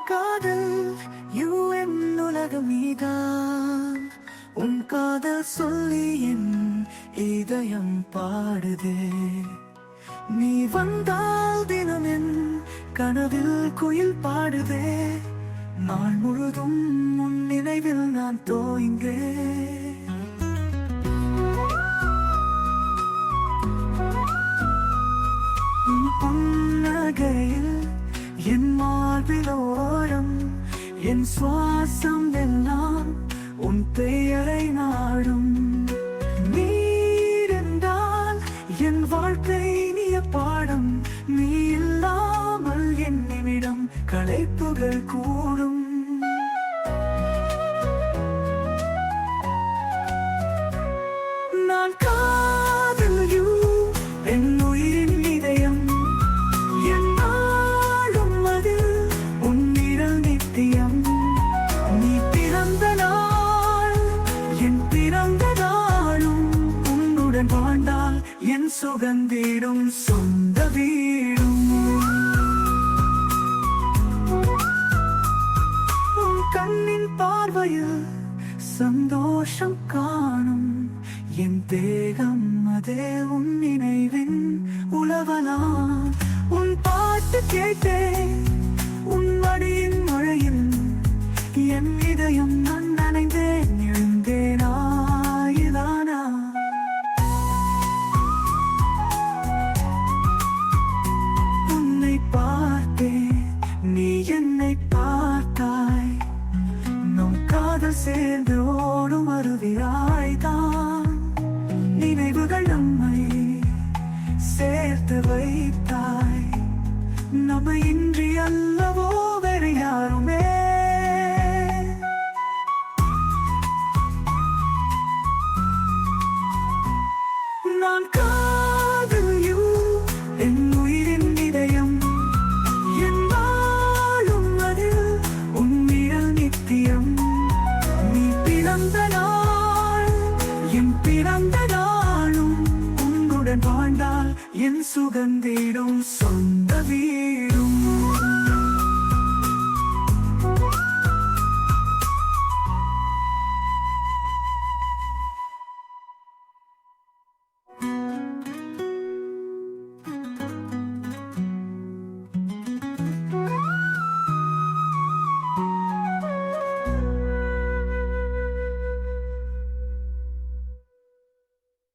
காதல் என் உலகம் நீதான். உன் காதல் சொல்லி என் இதயம் பாடுதே. நீ வந்தால் தினம் என் கனவில் குயில் பாடுதே. நாள் முழுதும் உன் நினைவில் நான் தோய்ந்தேன். புன்னகையில் என் மார்பிலோரம் என் சுவாசம் எல்லாம் உன் பெயரை நாடும். நீரென்றால் என் வாழ்க்கை நீய பாடம். நீ இல்லாமல் என் நிமிடம் களைப்புகள் கூடும். நான் காதல் என் உயிரின் இதயம். என் நாளும் அது உன் நிழல் நித்தியம். நீ பிறந்த நாள் என் பிறந்த நாளும் உன்னுடன் வாழ்ந்தால் என் சுகந்தீடும் சொந்த வீடும். உன் கண்ணின் பார்வையில் சந்தோஷம் காணும். என் தேகம் அதே உன் நினைவின் உலவலாம். உன் பாட்டு கேட்டேன் உன் மடியின் மழையில். என் இதயம் நான் நனைந்தேன் எழுந்தேனா இதானா. உன்னை பார்த்தேன் நீ என்னை பார்த்தாய். நம் காதல் சேர்ந்து ஓடும் அருவியாய்தான். நினைவுகள் நம்மை சேர்த்து வைத்தாய். நம்மை இன்றி அல்லவோ வேறு யாருமே. நான் காதல் என் உயிரின் இதயம். என் வாழும் அதில் உன் நிழல் நித்தியம். நீ பிறந்த நாள் என் பிறந்த நாளும் உன்னுடன் வாழ்ந்தால் என் சுகந்தீடும் சொந்த வீடும்.